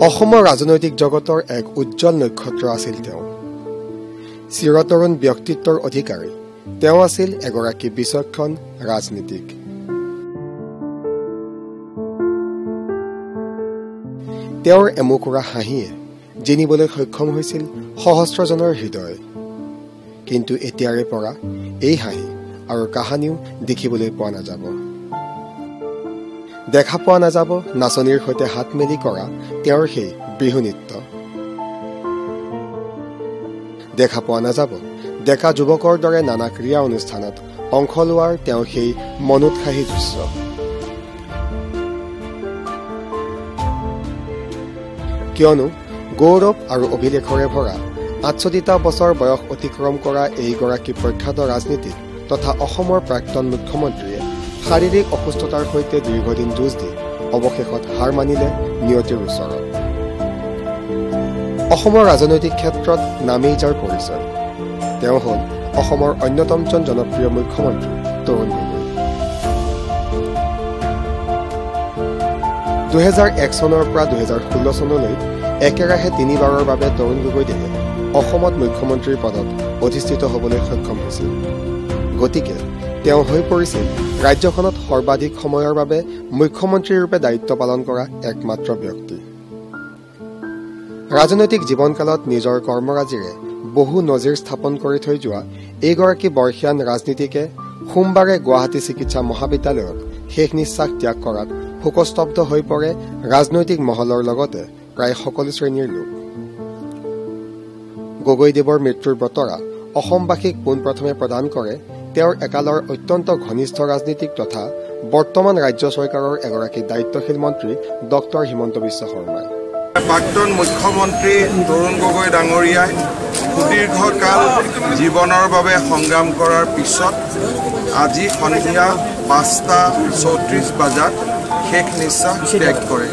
অসমৰ ৰাজনৈতিক জগতৰ এক উজ্জ্বল নক্ষত্ৰ আছিল তেওঁ। চিৰতৰুণ ব্যক্তিত্বৰ অধিকাৰী তেওঁ আছিল এগৰাকী বিচক্ষণ ৰাজনীতিক। তেওঁৰ এমুকুৰা হাঁহিয়ে জিনিবলৈ সক্ষম হৈছিল সহস্ৰজনৰ হৃদয়। কিন্তু এতিয়াৰে পৰা এই হাঁহি আৰু কাহানিও দেখিবলৈ পোৱা নাযাব। দেখা পোৱা নাযাব নাচনীৰ সৈতে হাত মেলি কৰা তেওঁৰ সেই বিহু নৃত্য। দেখা পোৱা নাযাব ডেকা যুৱকৰ দৰে নানা ক্ৰীড়া অনুষ্ঠানত অংশ লোৱাৰ তেওঁ সেই মনোৎসাহী দৃশ্য। কিয়নো গৌৰৱ আৰু অভিলেখৰে ভৰা ৬৮টা বছৰ বয়স অতিক্ৰম কৰা এইগৰাকী প্ৰখ্যাত ৰাজনীতিক তথা অসমৰ প্ৰাক্তন মুখ্যমন্ত্ৰীয়ে শাৰীৰিক অসুস্থতাৰ সৈতে দীৰ্ঘদিন যুঁজ দি অৱশেষত হাৰ মানিলে নিয়তিৰ ওচৰত। অসমৰ ৰাজনৈতিক ক্ষেত্ৰত নামেই যাৰ পৰিচয়, তেওঁ হ'ল অসমৰ অন্যতমজন জনপ্ৰিয় মুখ্যমন্ত্ৰী তৰুণ গগৈ। ২০০১ চনৰ পৰা ২০১৬ চনলৈ একেৰাহে ৩বাৰৰ বাবে তৰুণ গগৈদেৱে অসমত মুখ্যমন্ত্ৰীৰ পদত অধিষ্ঠিত হ'বলৈ সক্ষম হৈছিল। গতিকে তেওঁ হৈ পৰিছিল ৰাজ্যখনত সৰ্বাধিক সময়ৰ বাবে মুখ্যমন্ত্ৰীৰূপে দায়িত্ব পালন কৰা একমাত্ৰ ব্যক্তি। ৰাজনৈতিক জীৱনকালত নিজৰ কৰ্মৰাজিৰে বহু নজিৰ স্থাপন কৰি থৈ যোৱা এইগৰাকী বৰ্ষীয়ান ৰাজনীতিকে সোমবাৰে গুৱাহাটী চিকিৎসা মহাবিদ্যালয়ত শেষ নিশ্বাস ত্যাগ কৰাত শোকস্তব্ধ হৈ পৰে ৰাজনৈতিক মহলৰ লগতে প্ৰায় সকলো শ্ৰেণীৰ লোক। গগৈদেৱৰ মৃত্যুৰ বতৰা অসমবাসীক পোনপ্ৰথমে প্ৰদান কৰে তেওঁৰ একালৰ অত্যন্ত ঘনিষ্ঠ ৰাজনীতিক তথা বৰ্তমান ৰাজ্য চৰকাৰৰ এগৰাকী দায়িত্বশীল মন্ত্ৰী ডক্টৰ হিমন্ত বিশ্ব শৰ্মাই। প্ৰাক্তন মুখ্যমন্ত্ৰী তৰুণ গগৈ ডাঙৰীয়াই সুদীৰ্ঘকাল জীৱনৰ বাবে সংগ্ৰাম কৰাৰ পিছত আজি সন্ধিয়া ৫:৩৪ বজাত শেষ নিশ্বাস ত্যাগ কৰে।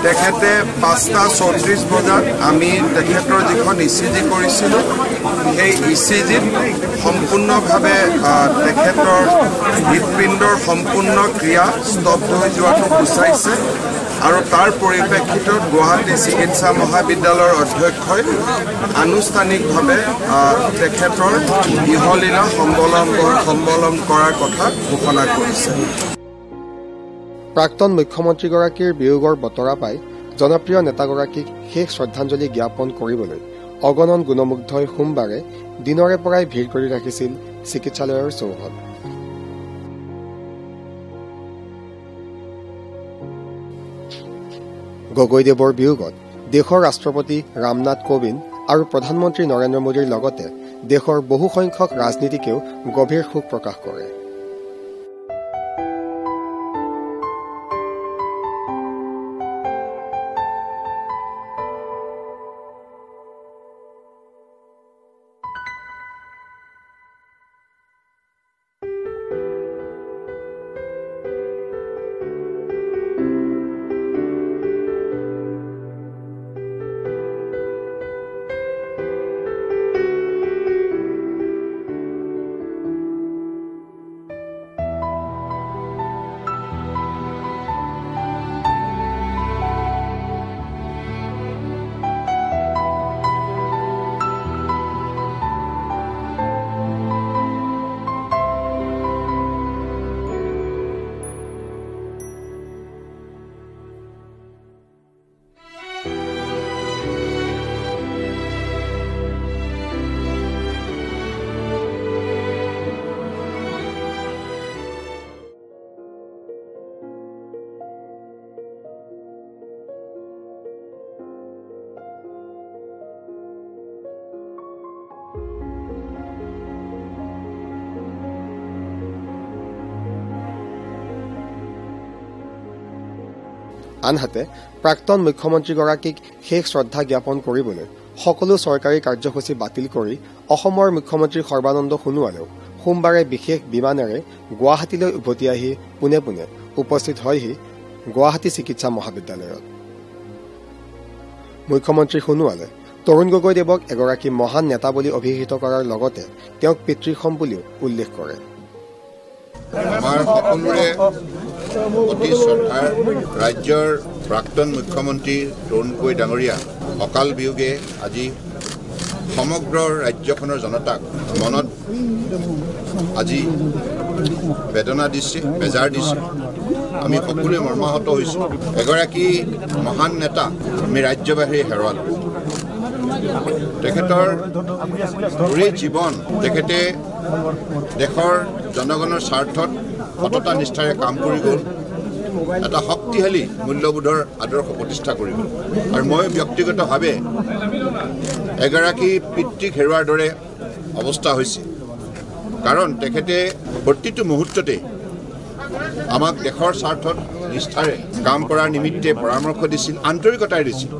তেখেতে ৫:৩৪ বজাত আমি তেখেতৰ যিখন ইচিজি কৰিছিলোঁ সেই ইচিজিত সম্পূৰ্ণভাৱে তেখেতৰ হৃদপিণ্ডৰ সম্পূৰ্ণ ক্ৰিয়া স্তব্ধ হৈ যোৱাটো সূচাইছে আৰু তাৰ পৰিপ্ৰেক্ষিতত গুৱাহাটী চিকিৎসা মহাবিদ্যালয়ৰ অধ্যক্ষই আনুষ্ঠানিকভাৱে তেখেতৰ ইহলীলা সম্বলম্বন কৰাৰ কথা ঘোষণা কৰিছে। প্ৰাক্তন মুখ্যমন্ত্ৰীগৰাকীৰ বিয়োগৰ বতৰা পাই জনপ্ৰিয় নেতাগৰাকীক শেষ শ্ৰদ্ধাঞ্জলি জ্ঞাপন কৰিবলৈ অগণন গুণমুগ্ধই সোমবাৰে দিনৰে পৰাই ভিৰ কৰি ৰাখিছিল চিকিৎসালয়ৰ চৌহদ। গগৈদেৱৰ বিয়োগত দেশৰ ৰাষ্ট্ৰপতি ৰামনাথ কোবিন্দ আৰু প্ৰধানমন্ত্ৰী নৰেন্দ্ৰ মোদীৰ লগতে দেশৰ বহুসংখ্যক ৰাজনীতিকেও গভীৰ শোক প্ৰকাশ কৰে। আনহাতে প্ৰাক্তন মুখ্যমন্ত্ৰীগৰাকীক শেষ শ্ৰদ্ধা জ্ঞাপন কৰিবলৈ সকলো চৰকাৰী কাৰ্যসূচী বাতিল কৰি অসমৰ মুখ্যমন্ত্ৰী সৰ্বানন্দ সোণোৱালেও সোমবাৰে বিশেষ বিমানেৰে গুৱাহাটীলৈ উভতি আহি পোনে পোনে উপস্থিত হয়হি গুৱাহাটী চিকিৎসা মহাবিদ্যালয়ত। মুখ্যমন্ত্ৰী সোণোৱালে তৰুণ গগৈদেৱক এগৰাকী মহান নেতা বুলি অভিহিত কৰাৰ লগতে তেওঁক পিতৃসম বুলিও উল্লেখ কৰে। আমাৰ সকলোৰে অতি শ্ৰদ্ধাৰ ৰাজ্যৰ প্ৰাক্তন মুখ্যমন্ত্ৰী তৰুণ গগৈ ডাঙৰীয়া অকাল বিয়োগে আজি সমগ্ৰ ৰাজ্যখনৰ জনতাক মনত আজি বেদনা দিছে, বেজাৰ দিছে। আমি সকলোৱে মৰ্মাহত হৈছোঁ। এগৰাকী মহান নেতা আমি ৰাজ্যবাসীয়ে হেৰুৱালোঁ। তেখেতৰ গোটেই জীৱন তেখেতে দেশৰ জনগণৰ স্বাৰ্থত সততা নিষ্ঠাৰে কাম কৰি গ'ল, এটা শক্তিশালী মূল্যবোধৰ আদৰ্শ প্ৰতিষ্ঠা কৰি গ'ল। আৰু মই ব্যক্তিগতভাৱে এগৰাকী পিতৃক হেৰুৱাৰ দৰে অৱস্থা হৈছে, কাৰণ তেখেতে প্ৰতিটো মুহূৰ্ততে আমাক দেশৰ স্বাৰ্থত নিষ্ঠাৰে কাম কৰাৰ নিমিত্তে পৰামৰ্শ দিছিল, আন্তৰিকতাৰে দিছিল,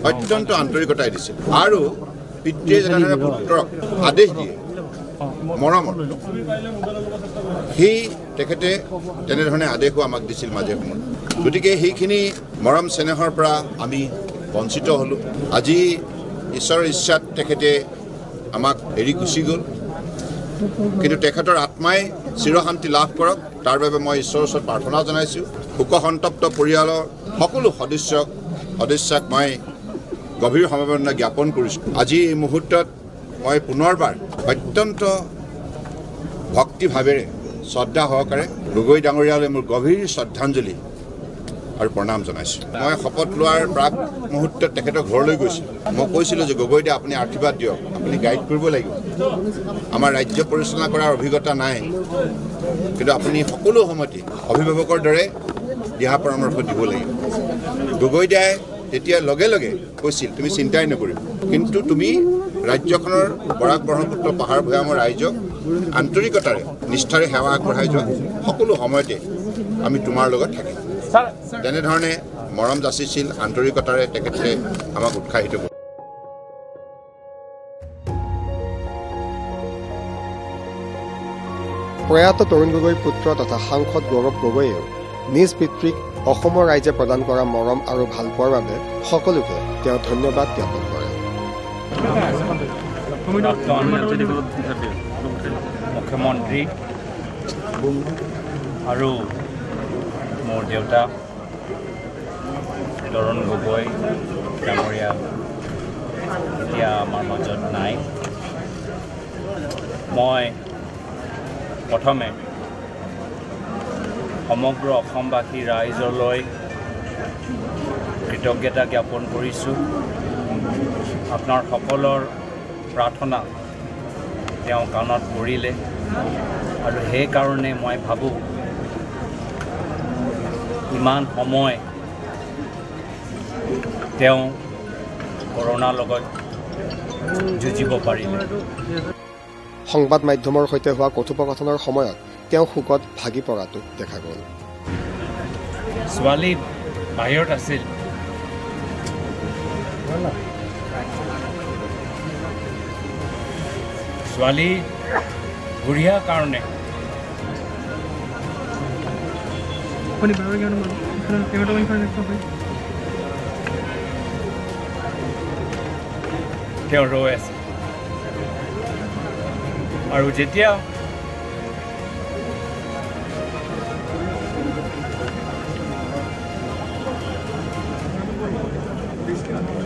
অত্যন্ত আন্তৰিকতাৰে দিছিল। আৰু পিতৃয়ে যেনেদৰে পুত্ৰক আদেশ দিয়ে মৰমত, সেই তেখেতে তেনেধৰণে আদেশো আমাক দিছিল মাজে সময়ে। গতিকে সেইখিনি মৰম চেনেহৰ পৰা আমি বঞ্চিত হ'লোঁ। আজি ঈশ্বৰৰ ইচ্ছাত তেখেতে আমাক এৰি গুচি গ'ল, কিন্তু তেখেতৰ আত্মাই চিৰশান্তি লাভ কৰক, তাৰ বাবে মই ঈশ্বৰৰ ওচৰত প্ৰাৰ্থনা জনাইছোঁ। শোকসন্তপ্ত পৰিয়ালৰ সকলো সদস্যক মই গভীৰ সমবেদনা জ্ঞাপন কৰিছোঁ। আজি এই মুহূৰ্তত মই পুনৰবাৰ অত্যন্ত ভক্তিভাৱেৰে শ্ৰদ্ধা সহকাৰে গগৈ ডাঙৰীয়ালৈ মোৰ গভীৰ শ্ৰদ্ধাঞ্জলি আৰু প্ৰণাম জনাইছোঁ। মই শপত লোৱাৰ প্ৰাক মুহূৰ্তত তেখেতৰ ঘৰলৈ গৈছিলোঁ। মই কৈছিলোঁ যে গগৈ দা, আপুনি আশীৰ্বাদ দিয়ক, আপুনি গাইড কৰিব লাগিব। আমাৰ ৰাজ্য পৰিচালনা কৰাৰ অভিজ্ঞতা নাই, কিন্তু আপুনি সকলো সময়তে অভিভাৱকৰ দৰে দিহা পৰামৰ্শ দিব লাগিব। গগৈ দাই তেতিয়া লগে লগে কৈছিল, তুমি চিন্তাই নকৰিবা, কিন্তু তুমি ৰাজ্যখনৰ বৰাক ব্ৰহ্মপুত্ৰ পাহাৰ ভৈয়ামৰ ৰাইজক আন্তৰিকতাৰে নিষ্ঠাৰে সেৱা আগবঢ়াই যোৱা, সকলো সময়তে আমি তোমাৰ লগত থাকিম। তেনেধৰণে মৰম যাচিছিল, আন্তৰিকতাৰে তেখেতে আমাক উৎসাহিত কৰে। প্ৰয়াত তৰুণ গগৈৰ পুত্ৰ তথা সাংসদ গৌৰৱ গগৈয়েও নিজ পিতৃক অসমৰ ৰাইজে প্ৰদান কৰা মৰম আৰু ভালপোৱাৰ বাবে সকলোকে তেওঁ ধন্যবাদ জ্ঞাপন কৰে। মুখ্যমন্ত্ৰী আৰু মোৰ দেউতা তৰুণ গগৈ ডাঙৰীয়া এতিয়া আমাৰ মাজত নাই। মই প্ৰথমে সমগ্ৰ অসমবাসী ৰাইজলৈ কৃতজ্ঞতা জ্ঞাপন কৰিছোঁ। আপোনাৰ সকলৰ প্ৰাৰ্থনা তেওঁ কাণত পৰিলে, আৰু সেইকাৰণে মই ভাবোঁ ইমান সময় তেওঁ কৰোণাৰ লগত যুঁজিব পাৰিলে। সংবাদ মাধ্যমৰ সৈতে হোৱা কথোপকথনৰ সময়ত তেওঁ শোকত ভাগি পৰাটো দেখা গ'ল। ছোৱালী বাহিৰত আছিল, ছোৱালী বুঢ়িয়াৰ কাৰণে তেওঁ ৰৈ আছে, আৰু যেতিয়া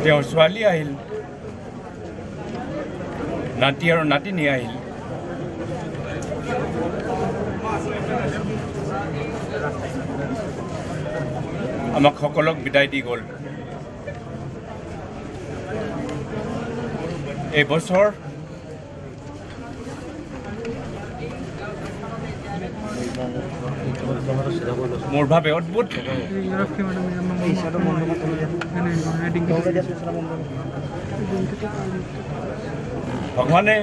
তেওঁৰ ছোৱালী আহিল, নাতি আৰু নাতিনী আহিল, আমাক সকলক বিদায় দি গ'ল। এইবছৰ মোৰ বাবে অদ্ভুত। ভগৱানে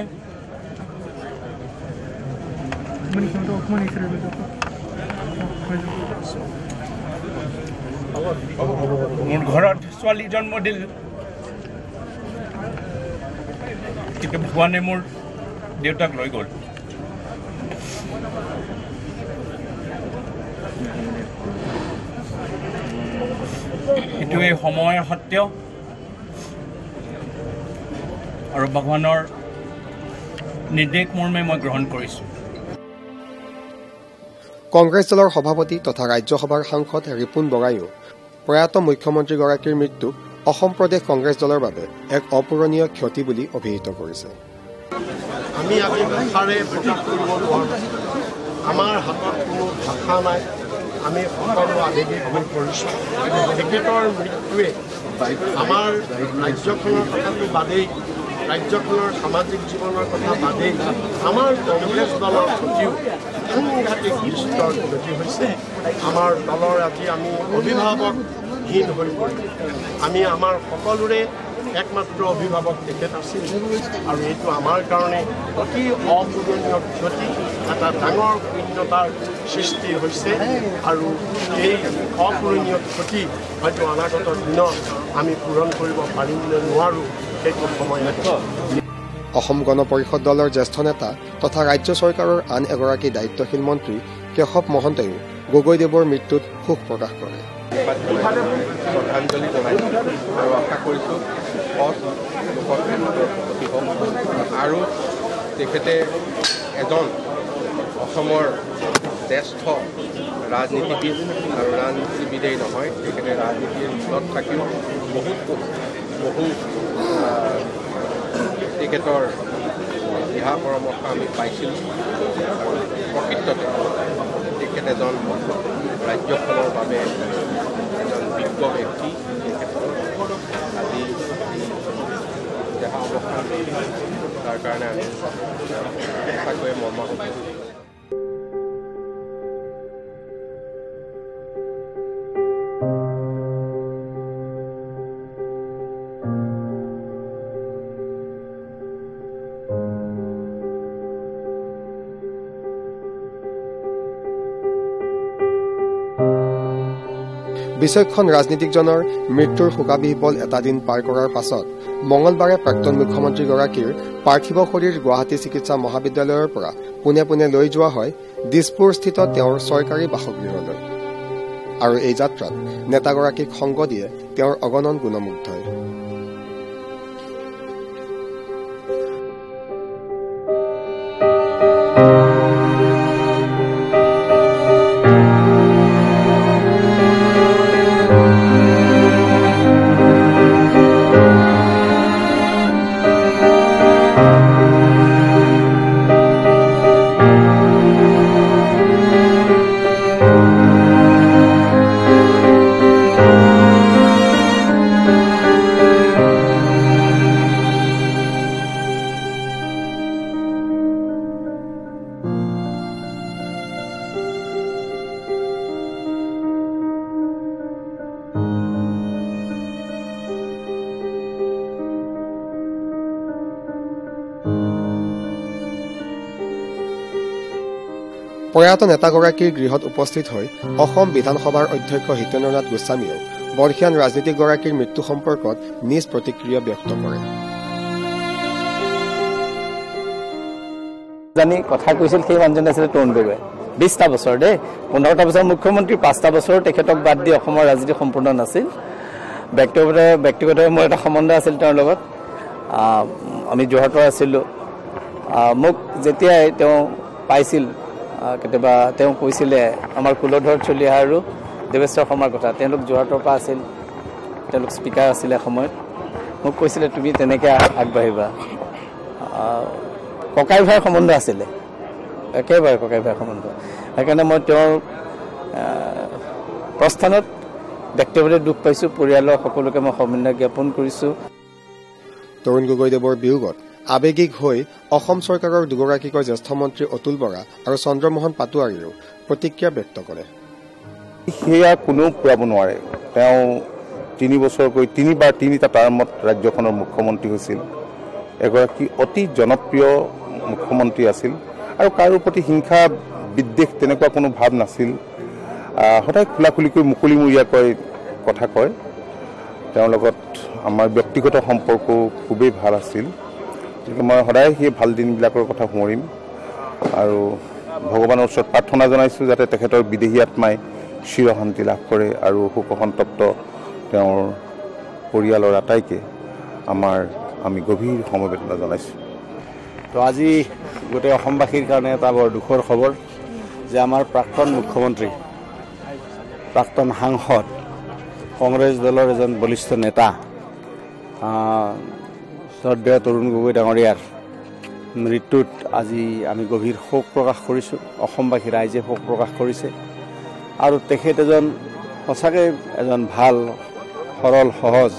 মোৰ ঘৰত ছোৱালী জন্ম দিল, কিন্তু ভগৱানে মোৰ দেউতাক লৈ গ'ল। এইটোৱে সময়ৰ সত্য, আৰু ভগৱানৰ নিৰ্দেশ মৰ্মে মই গ্ৰহণ কৰিছোঁ। কংগ্ৰেছ দলৰ সভাপতি তথা ৰাজ্যসভাৰ সাংসদ ৰিপুণ বৰাইও প্ৰয়াত মুখ্যমন্ত্ৰীগৰাকীৰ মৃত্যু অসম প্ৰদেশ কংগ্ৰেছ দলৰ বাবে এক অপূৰণীয় ক্ষতি বুলি অভিহিত কৰিছে। আমি আজি ভাষাৰে প্ৰকাশ কৰিব নোৱাৰোঁ, আমাৰ হাতত কোনো ভাষা নাই, আমি সকলো আৱেগিক হৈ পৰিছোঁ। তেখেতৰ মৃত্যুৱে আমাৰ ৰাজ্যখনৰ কথাটো বাদেই, ৰাজ্যখনৰ সামাজিক জীৱনৰ কথা বাদেই আমাৰ কংগ্ৰেছ দলৰ প্ৰতিও সাংঘাতিক বিস্তৰ ক্ষতি হৈছে। আমাৰ দলৰ আজি আমি অভিভাৱকহীন হৈ পৰিলোঁ। আমি আমাৰ সকলোৰে একমাত্ৰ অভিভাৱক তেখেত আছিল আৰু এইটো আমাৰ কাৰণে অতি অপূৰণীয় ক্ষতি, এটা ডাঙৰ শূন্যতাৰ সৃষ্টি হৈছে আৰু এই অপূৰণীয় ক্ষতি হয়তো অনাগত দিনত আমি পূৰণ কৰিব পাৰিম নে নোৱাৰোঁ সেইটো সময় লাগিব। অসম গণ পৰিষদ দলৰ জ্যেষ্ঠ নেতা তথা ৰাজ্য চৰকাৰৰ আন এগৰাকী দায়িত্বশীল মন্ত্ৰী কেশৱ মহন্তইও গগৈদেৱৰ মৃত্যুত শোক প্ৰকাশ কৰে। শ্ৰদ্ধাঞ্জলি জনাইছোঁ আৰু আশা কৰিছোঁ আৰু তেখেতে এজন অসমৰ জ্যেষ্ঠ ৰাজনীতিবিদ আৰু ৰাজনীতিবিদেই নহয়, তেখেতে ৰাজনীতিৰ ভিতৰত থাকিও বহু তেখেতৰ দিহা পৰামৰ্শ আমি পাইছিলোঁ আৰু প্ৰকৃততে তেখেত এজন ৰাজ্যখনৰ বাবে এজন বিজ্ঞ ব্যক্তি। আজি দেহা অৱসান তাৰ কাৰণে আমি সঁচাকৈয়ে মৰ্মাহত। বিচক্ষণ ৰাজনীতিকজনৰ মৃত্যুৰ শোকাবিহ্বল এটা দিন পাৰ কৰাৰ পাছত মঙলবাৰে প্ৰাক্তন মুখ্যমন্ত্ৰীগৰাকীৰ পাৰ্থিৱ শৰীৰ গুৱাহাটী চিকিৎসা মহাবিদ্যালয়ৰ পৰা পোনে পোনে লৈ যোৱা হয় দিছপুৰস্থিত তেওঁৰ চৰকাৰী বাসগৃহলৈ। আৰু এই যাত্ৰাত নেতাগৰাকীক সংগ দিয়ে তেওঁৰ অগণন গুণমুগ্ধই। প্ৰয়াত নেতাগৰাকীৰ গৃহত উপস্থিত হৈ অসম বিধানসভাৰ অধ্যক্ষ হিতেন্দ্ৰ নাথ গোস্বামীয়েও বৰ্ষীয়ান ৰাজনীতিকগৰাকীৰ মৃত্যু সম্পৰ্কত নিজ প্ৰতিক্ৰিয়া ব্যক্ত কৰে। জানি কথা কৈছিল সেই মানুহজন আছিল তৰুণ গগৈ। 20টা বছৰ দেই, 15টা বছৰ মুখ্যমন্ত্ৰী, 5টা বছৰ তেখেতক বাদ দি অসমৰ ৰাজনীতি সম্পূৰ্ণ নাছিল। ব্যক্তিগতভাৱে মোৰ এটা সম্বন্ধ আছিল তেওঁৰ লগত। আমি যোৰহাটৰ আছিলোঁ। মোক যেতিয়াই তেওঁ পাইছিল কেতিয়াবা তেওঁ কৈছিলে আমাৰ কুলধৰ চলিহা আৰু দেৱেশ্বৰ শৰ্মাৰ কথা। তেওঁলোক যোৰহাটৰ পৰা আছিল, তেওঁলোক স্পীকাৰ আছিলে সময়ত। মোক কৈছিলে তুমি তেনেকৈ আগবাঢ়িবা। ককাই ভাইৰ সম্বন্ধ আছিলে, একেবাৰে ককাই ভাইৰ সম্বন্ধ। সেইকাৰণে মই তেওঁৰ প্ৰস্থানত ব্যক্তিগতভাৱে দুখ পাইছোঁ। পৰিয়ালৰ সকলোকে মই সমন্বয় জ্ঞাপন কৰিছোঁ। তৰুণ গগৈদেৱৰ বিয়োগত আৱেগিক হৈ অসম চৰকাৰৰ দুগৰাকীকৈ জ্যেষ্ঠ মন্ত্ৰী অতুল বৰা আৰু চন্দ্ৰমোহন পাটোৱাৰীয়েও প্ৰতিক্ৰিয়া ব্যক্ত কৰে। সেয়া কোনেও পূৰাব নোৱাৰে। তেওঁ 3 বছৰকৈ 3বাৰ 3টা টাৰ্মত ৰাজ্যখনৰ মুখ্যমন্ত্ৰী হৈছিল। এগৰাকী অতি জনপ্ৰিয় মুখ্যমন্ত্ৰী আছিল আৰু কাৰো প্ৰতি হিংসা বিদ্বেষ তেনেকুৱা কোনো ভাৱ নাছিল। সদায় খোলাখুলিকৈ মুকলিমূৰীয়াকৈ কথা কয়। তেওঁৰ লগত আমাৰ ব্যক্তিগত সম্পৰ্ক খুবেই ভাল আছিল। গতিকে মই সদায় সেই ভাল দিনবিলাকৰ কথা সোঁৱৰিম আৰু ভগৱানৰ ওচৰত প্ৰাৰ্থনা জনাইছোঁ যাতে তেখেতৰ বিদেহী আত্মাই চিৰশান্তি লাভ কৰে আৰু শোকসন্তপ্ত তেওঁৰ পৰিয়ালৰ আটাইকে আমি গভীৰ সমবেদনা জনাইছোঁ। তো আজি গোটেই অসমবাসীৰ কাৰণে এটা বৰ দুখৰ খবৰ যে আমাৰ প্ৰাক্তন মুখ্যমন্ত্ৰী, প্ৰাক্তন সাংসদ কংগ্ৰেছ দলৰ এজন বলিষ্ঠ নেতা শ্ৰদ্ধেয় তৰুণ গগৈ ডাঙৰীয়াৰ মৃত্যুত আজি আমি গভীৰ শোক প্ৰকাশ কৰিছোঁ। অসমবাসী ৰাইজে শোক প্ৰকাশ কৰিছে আৰু তেখেত সঁচাকৈ এজন ভাল সৰল সহজ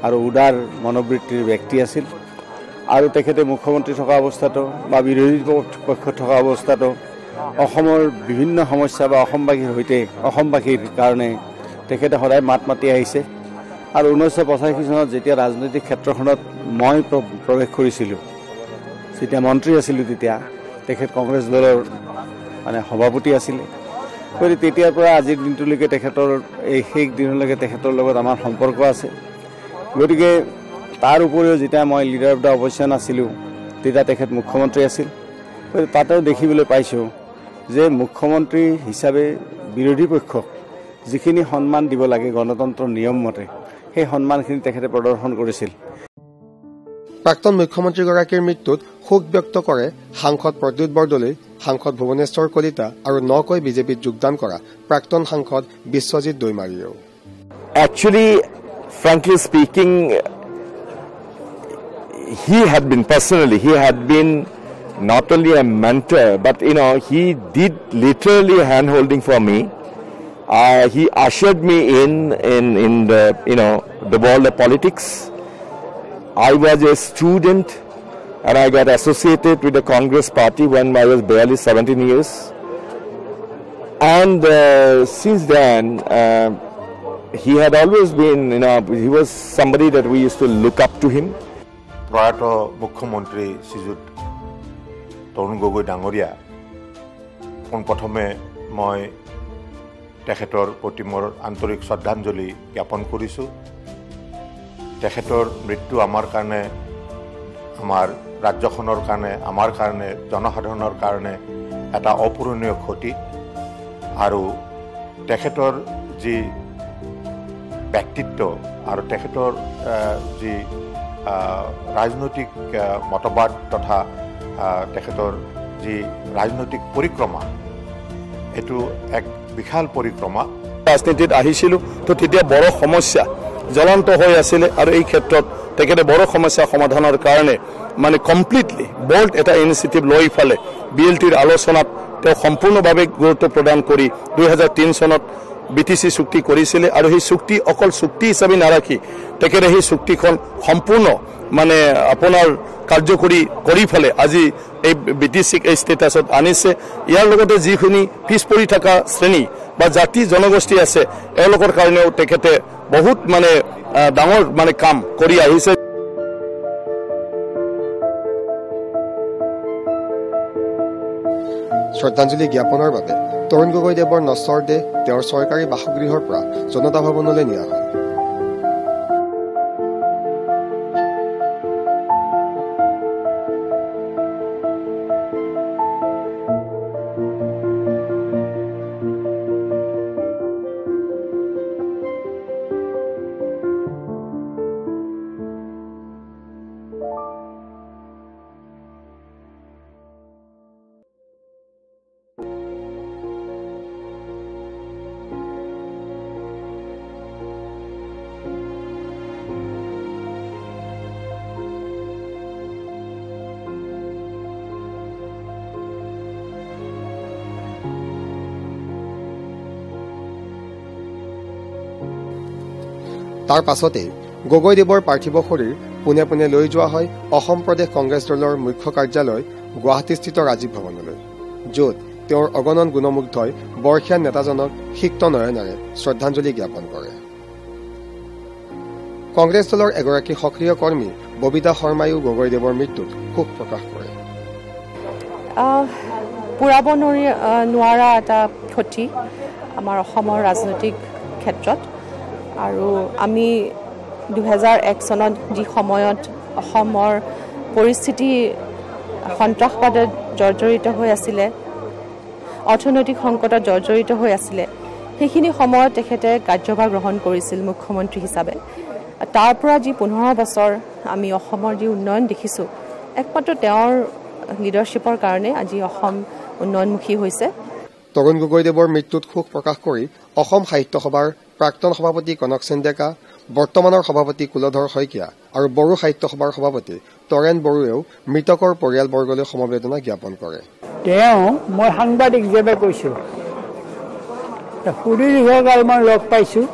আৰু উদাৰ মনোবৃত্তিৰ ব্যক্তি আছিল আৰু তেখেতে মুখ্যমন্ত্ৰী থকা অৱস্থাতো বা বিৰোধী পক্ষত থকা অৱস্থাতো অসমৰ বিভিন্ন সমস্যা বা অসমবাসীৰ কাৰণে তেখেতে সদায় মাত মাতি আহিছে আৰু 1985 চনত যেতিয়া ৰাজনৈতিক ক্ষেত্ৰখনত মই প্ৰৱেশ কৰিছিলোঁ, যেতিয়া মন্ত্ৰী আছিলোঁ, তেতিয়া তেখেত কংগ্ৰেছ দলৰ সভাপতি আছিলে। গতিকে তেতিয়াৰ পৰা আজিৰ দিনটোলৈকে তেখেতৰ এই শেষ দিনলৈকে তেখেতৰ লগত আমাৰ সম্পৰ্ক আছে। গতিকে তাৰ উপৰিও যেতিয়া মই লিডাৰ অফ দ্য অপজিশ্যন আছিলোঁ, তেতিয়া তেখেত মুখ্যমন্ত্ৰী আছিল। তাতেও দেখিবলৈ পাইছোঁ যে মুখ্যমন্ত্ৰী হিচাপে বিৰোধী পক্ষক যিখিনি সন্মান দিব লাগে গণতন্ত্ৰৰ নিয়ম মতে, সেই সন্মানখিনি তেখেতে প্ৰদৰ্শন কৰিছিল। প্ৰাক্তন মুখ্যমন্ত্ৰীগৰাকীৰ মৃত্যুত শোক ব্যক্ত কৰে সাংসদ প্ৰদ্যুৎ বৰদলৈ, সাংসদ ভুৱনেশ্বৰ কলিতা আৰু নকৈ বিজেপিত যোগদান কৰা প্ৰাক্তন সাংসদ Biswajit দৈমাৰীয়েও। Actually, frankly speaking, he had been not only a mentor, but he did literally hand-holding for me. He ushered me in the world of politics. I was a student and I got associated with the Congress party when I was barely 17 years. And since then, he had always been, he was somebody that we used to look up to him. প্ৰয়াত মুখ্যমন্ত্ৰী শ্ৰীযুত তৰুণ গগৈ ডাঙৰীয়া, পোনপ্ৰথমে মই তেখেতৰ প্ৰতি মোৰ আন্তৰিক শ্ৰদ্ধাঞ্জলি জ্ঞাপন কৰিছোঁ। তেখেতৰ মৃত্যু আমাৰ কাৰণে, আমাৰ ৰাজ্যখনৰ কাৰণে, আমাৰ কাৰণে, জনসাধাৰণৰ কাৰণে এটা অপূৰণীয় ক্ষতি আৰু তেখেতৰ যি ব্যক্তিত্ব আৰু তেখেতৰ যি ৰাজনৈতিক মতবাদ তথা তেখেতৰ যি ৰাজনৈতিক পৰিক্ৰমা, এইটো এক বিশাল পৰিক্ৰমা। ৰাজনীতিত আহিছিলোঁ তো তেতিয়া বড় সমস্যা জ্বলন্ত হৈ আছিলে আৰু এই ক্ষেত্ৰত তেখেতে বড় সমস্যা সমাধানৰ কাৰণে কমপ্লিটলি বল্ড এটা ইনিচিয়েটিভ লৈ ফালে BLTৰ আলোচনাত তেওঁ সম্পূৰ্ণভাৱে গুৰুত্ব প্ৰদান কৰি 2003 চনত BTC চুক্তি কৰিছিলে আৰু সেই চুক্তি অকল চুক্তি হিচাপে নাৰাখি তেখেতে সেই চুক্তিখন সম্পূৰ্ণ আপোনাৰ কাৰ্যকৰী কৰি ফালে আজি এই BTC এই ষ্টেটাছত আনিছে। ইয়াৰ লগতে যিখিনি পিছ পৰি থকা শ্ৰেণী বা জাতি জনগোষ্ঠী আছে এওঁলোকৰ কাৰণেও তেখেতে বহুত ডাঙৰ কাম কৰি আহিছে। শ্ৰদ্ধাঞ্জলি জ্ঞাপনৰ বাবে তৰুণ গগৈদেৱৰ নশ্বৰ দেহ তেওঁৰ চৰকাৰী বাসগৃহৰ পৰা জনতা ভৱনলৈ নিয়া হয়। তাৰ পাছতেই গগৈদেৱৰ পাৰ্থিৱ শৰীৰ পুনে পুনে লৈ যোৱা হয় অসম প্ৰদেশ কংগ্ৰেছ দলৰ মুখ্য কাৰ্যালয় গুৱাহাটীস্থিত ৰাজীৱ ভৱনলৈ, য'ত তেওঁৰ অগণন গুণমুগ্ধই বৰ্ষীয়ান নেতাজনক সিক্ত নয়নেৰে শ্ৰদ্ধাঞ্জলি জ্ঞাপন কৰে। কংগ্ৰেছ দলৰ এগৰাকী সক্ৰিয় কৰ্মী ববিতা শৰ্মায়ো গগৈদেৱৰ মৃত্যুত শোক প্ৰকাশ কৰে। পুৰাব নোৱাৰা এটা ক্ষতি আমাৰ অসমৰ ৰাজনৈতিক ক্ষেত্ৰত আৰু আমি 2001 চনত যি সময়ত অসমৰ পৰিস্থিতি সন্ত্ৰাসবাদত জৰ্জৰিত হৈ আছিলে, অৰ্থনৈতিক সংকটত জৰ্জৰিত হৈ আছিলে, সেইখিনি সময়ত তেখেতে কাৰ্যভাৰ গ্ৰহণ কৰিছিল মুখ্যমন্ত্ৰী হিচাপে। তাৰ পৰা যি 15 বছৰ আমি অসমৰ যি উন্নয়ন দেখিছোঁ, একমাত্ৰ তেওঁৰ লিডাৰশ্বিপৰ কাৰণে আজি অসম উন্নয়নমুখী হৈছে। তৰুণ গগৈদেৱৰ মৃত্যুত শোক প্ৰকাশ কৰি অসম সাহিত্য সভাৰ প্ৰাক্তন সভাপতি কনকসেন ডেকা, বৰ্তমানৰ সভাপতি কুলধৰ শইকীয়া আৰু বড়ো সাহিত্য সভাৰ সভাপতি তৰেণ বড়োৱেও মৃতকৰ পৰিয়ালবৰ্গলৈ সমবেদনা জ্ঞাপন কৰে। মই সাংবাদিক হিচাপে কৈছোঁ, সুদীৰ্ঘকাল মই লগ পাইছোঁ,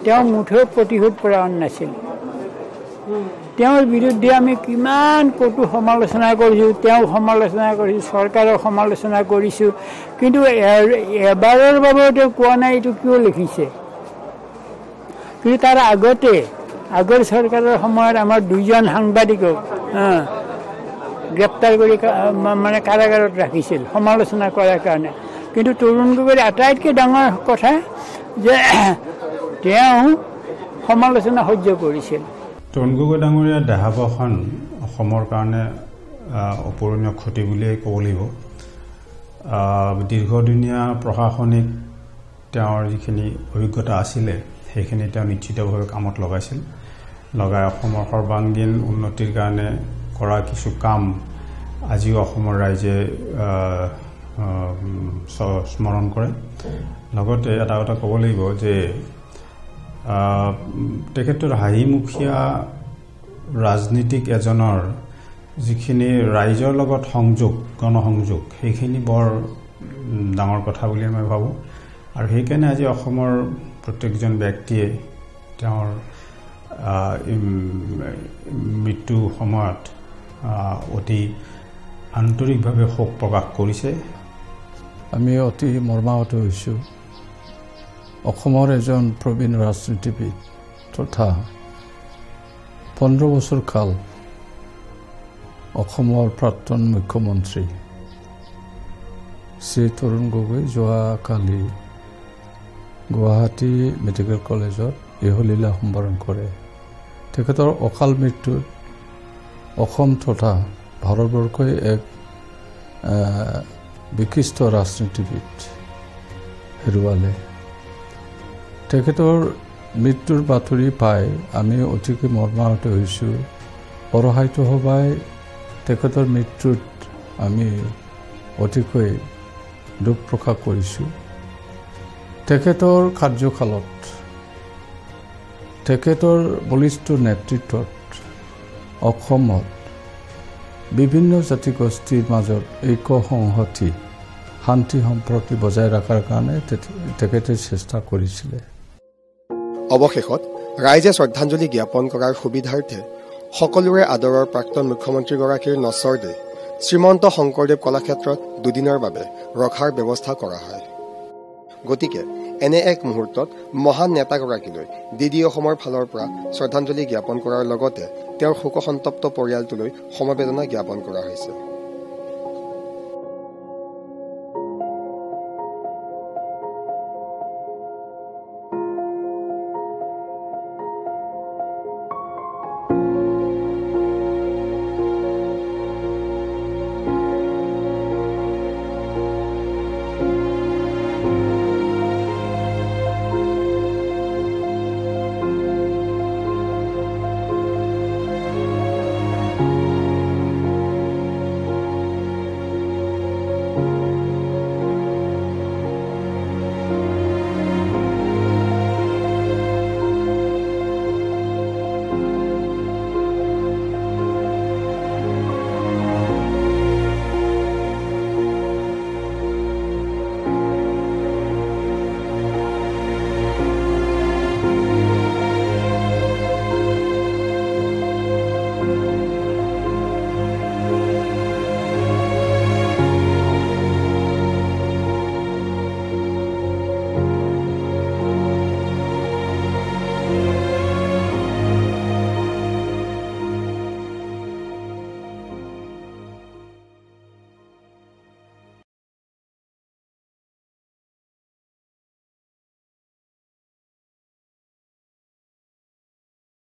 তেওঁ মুঠেও প্ৰতিশোধ পৰায়ণ নাছিল। তেওঁৰ বিৰুদ্ধে আমি কিমান কটু সমালোচনা কৰিছোঁ, তেওঁক সমালোচনা কৰিছোঁ, চৰকাৰক সমালোচনা কৰিছোঁ, কিন্তু এবাৰৰ বাবেও তেওঁ কোৱা নাই এইটো কিয় লিখিছে। কিন্তু তাৰ আগৰ চৰকাৰৰ সময়ত আমাৰ 2জন সাংবাদিকক গ্ৰেপ্তাৰ কৰি মানে কাৰাগাৰত ৰাখিছিল সমালোচনা কৰাৰ কাৰণে। কিন্তু তৰুণ গগৈৰ আটাইতকৈ ডাঙৰ কথা যে তেওঁ সমালোচনা সহ্য কৰিছিল। তৰুণ গগৈ ডাঙৰীয়াৰ দেহাৱসান অসমৰ কাৰণে অপূৰণীয় ক্ষতি বুলিয়েই ক'ব লাগিব। দীৰ্ঘদিনীয়া প্ৰশাসনিক তেওঁৰ যিখিনি অভিজ্ঞতা আছিলে সেইখিনি তেওঁ নিশ্চিতভাৱে কামত লগাইছিল। লগাই অসমৰ সৰ্বাংগীন উন্নতিৰ কাৰণে কৰা কিছু কাম আজিও অসমৰ ৰাইজে স্মৰণ কৰে। লগতে এটা কথা ক'ব লাগিব যে তেখেতৰ হাঁহিমুখীয়া ৰাজনীতিক এজনৰ যিখিনি ৰাইজৰ লগত সংযোগ, গণসংযোগ, সেইখিনি বৰ ডাঙৰ কথা বুলি মই ভাবোঁ। আৰু সেইকাৰণে আজি অসমৰ প্ৰত্যেকজন ব্যক্তিয়ে তেওঁৰ মৃত্যু সময়ত অতি আন্তৰিকভাৱে শোক প্ৰকাশ কৰিছে। আমি অতি মৰ্মাহত হৈছোঁ। অসমৰ এজন প্ৰবীণ ৰাজনীতিবিদ তথা 15 বছৰ কাল অসমৰ প্ৰাক্তন মুখ্যমন্ত্ৰী শ্ৰী তৰুণ গগৈ যোৱাকালি গুৱাহাটী মেডিকেল কলেজত ইহলীলা সম্বৰণ কৰে। তেখেতৰ অকাল মৃত্যুত অসম তথা ভাৰতবৰ্ষই এক বিশিষ্ট ৰাজনীতিবিদ হেৰুৱালে। তেখেতৰ মৃত্যুৰ বাতৰি পাই আমি অতিকৈ মৰ্মাহত হৈছোঁ। বড়ো সাহিত্য সভাই তেখেতৰ মৃত্যুত আমি অতিকৈ দুখ প্ৰকাশ কৰিছোঁ। তেখেতৰ কাৰ্যকালত তেখেতৰ বলিষ্ঠ নেতৃত্বত অসমত বিভিন্ন জাতিগোষ্ঠীৰ মাজত ঐক্য সংহতি শান্তি সম্প্ৰীতি বজাই ৰখাৰ কাৰণে তেখেতে চেষ্টা কৰিছিলে। অৱশেষত ৰাইজে শ্ৰদ্ধাঞ্জলি জ্ঞাপন কৰাৰ সুবিধাৰ্থে সকলোৰে আদৰৰ প্ৰাক্তন মুখ্যমন্ত্ৰীগৰাকীৰ নশ্বৰ দেহ শ্ৰীমন্ত শংকৰদেৱ কলাক্ষেত্ৰত 2 দিনৰ বাবে ৰখাৰ ব্যৱস্থা কৰা হয়। গতিকে এনে এক মুহূৰ্তত মহান নেতাগৰাকীলৈ DD অসমৰ ফালৰ পৰা শ্ৰদ্ধাঞ্জলি জ্ঞাপন কৰাৰ লগতে তেওঁৰ শোকসন্তপ্ত পৰিয়ালটোলৈ সমবেদনা জ্ঞাপন কৰা হৈছে।